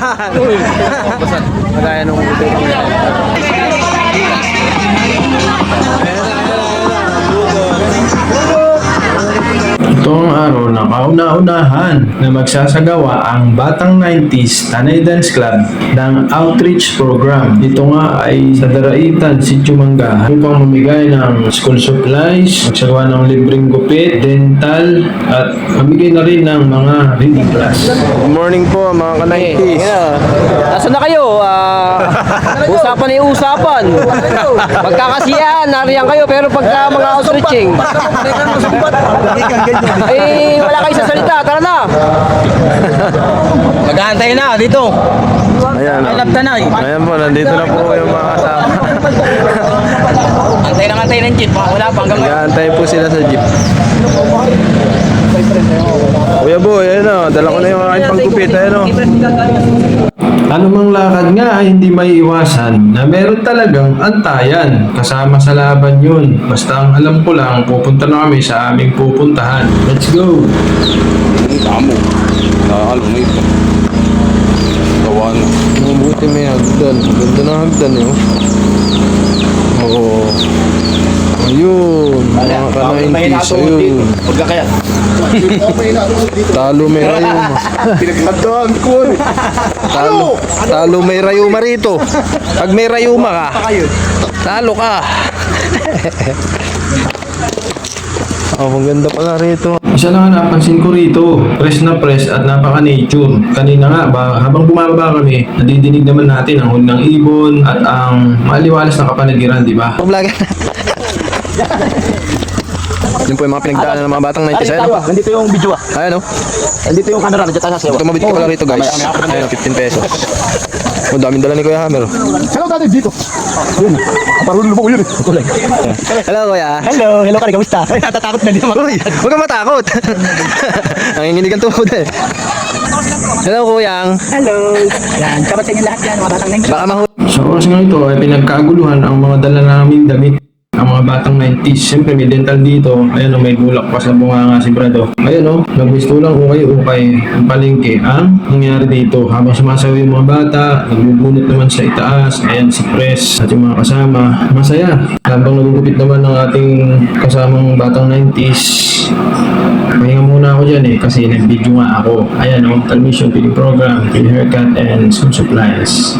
Ayan. Magaya nung ito ang araw na kauna-unahan na magsasagawa ang Batang 90s Tanay Dance Club ng outreach program. Ito nga ay sa Daraitan, Sitio Mangga upang mamigay ng school supplies, magsagawa ng libreng gupit, dental at mamigay na rin ng mga reading class. Good morning po mga ka-90s. Nasaan na kayo? Usapan na yung usapan. Magkakasiyahan, nariyan kayo pero pagka mga outreaching eh, wala kayo sa salita. Tara na. Mag-aantay na dito. Ayan, Tanay. ayan po, nandito na po yung mga kasama. Antay ng jeep. Wala pa hanggang Nag-aantay po sila sa jeep. Kuya Boy, ayun o, dala ko na yung aking panggupit, ayun o. Anumang lakad nga ay hindi may iwasan na meron talagang antayan kasama sa laban yun. Basta ang alam ko lang, pupunta na kami sa aming pupuntahan. Let's go! Damo. Alam mo ito. Gawa na. Mabuti may hagdan. Ganda na hagdan eh. Oo. Ayun. Mga ka-90s. Ayun. Huwag ka kaya. Talo may rayuma. Pinagkantuhan ko. Talo may rayuma rito. Pag may rayuma ka, talo ka. Oh, maganda pala rito. Isa lang ang napansin ko rito, press na press at napaka-nature. Kanina nga, habang bumaba kami, nadidinig naman natin ang huni ng ibon at ang maliwalas na kapaligiran, di ba? Vlogger. Yun po yung mga pinagdaanan ng mga batang 90s. Ayan o. Nandito yung video ah. Ayan o. Nandito yung camera. Nandiyan tayo sa sewa. Tumabit ka pala rito guys. Ayan o, 15 pesos. O, daming dala ni Kuya Hammer. Hello dati dito. Yun. Kaparulong mo ko yun. Hello Kuya. Hello ka rin. Kamusta? Natatakot na din ako. Uy, huwag kang matakot. Nanginginig ang tuhod eh. Hello Kuyang. Hello. Yan. Kabat sa inyo lahat yan. Mga batang nang. Baka Sa oras nga ito ay pinagkaguluhan ang mga dala namin damit. Ang mga batang 90s, siyempre may dental dito. Ayan o, may bulak pa sa bunganga si Brado. Ayan o, nagbistulang ukay-ukay ang palengke ang nangyari dito. Habang sumasayaw yung mga bata, nagbubunot naman sa itaas. Ayan si Pres at yung mga kasama. Masaya. Habang nagugupit naman ng ating kasamang batang 90s, pahinga muna ako dyan kasi nag-video nga ako. Ayan o, television, feeding program, feeding haircut, and school supplies.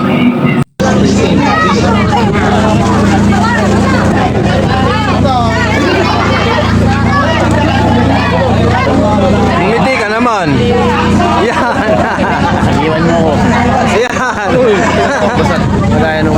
Ngiti ka naman. Yan. Iwan mo ko. Yan. Magaya nung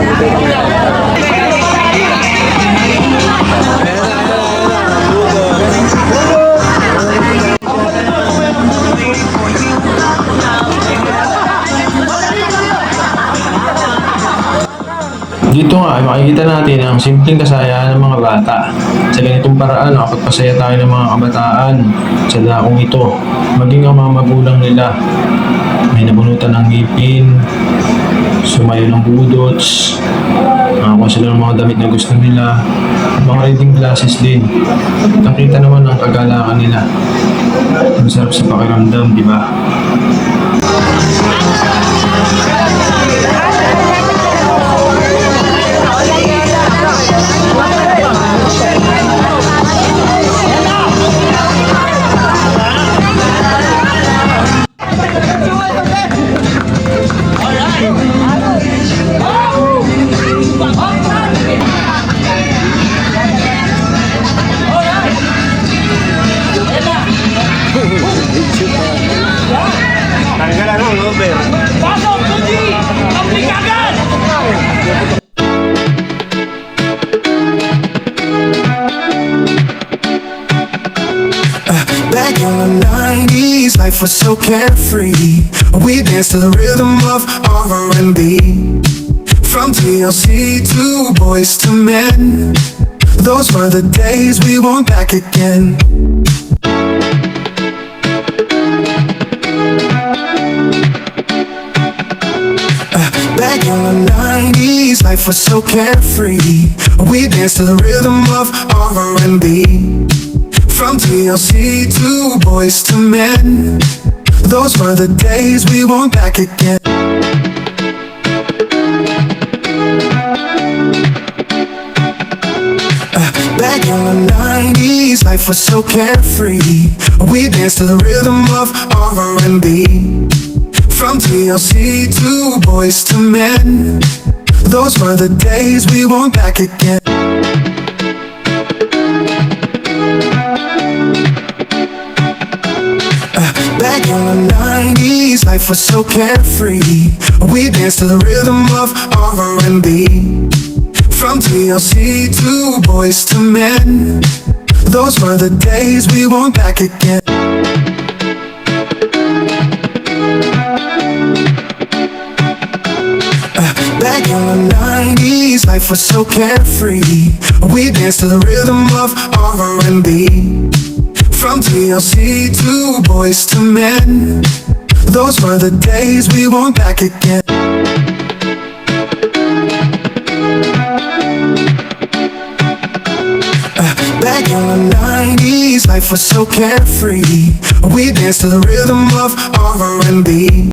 dito nga ay makikita natin ang simpleng kasayahan ng mga bata. Sa ganitong paraan, nakapagpasaya tayo ng mga kabataan sa dakong ito. Maging ang mga magulang nila. May nabunutan ng ngipin, sumayo ng budots, nakakuha sila ng mga damit na gusto nila, mga reading classes din. Nakita naman ang kagalakan nila. Ang sarap sa pakiramdam, di ba? Back in the 90s, life was so carefree. We danced to the rhythm of R&B. From TLC to Boys to Men, those were the days we want back again. Back in the 90s, life was so carefree. We danced to the rhythm of R&B. From TLC to Boys to Men, those were the days we want back again. Back in the 90s, life was so carefree. We danced to the rhythm of R&B. From TLC to Boys to Men, those were the days we want back again. Back in the 90s, life was so carefree. We danced to the rhythm of R&B. From TLC to Boys to Men, those were the days we want back again. Back in the 90s, life was so carefree. We danced to the rhythm of R&B. From TLC to Boys to Men, those were the days we want back again. Back in the 90s, life was so carefree. We danced to the rhythm of R&B.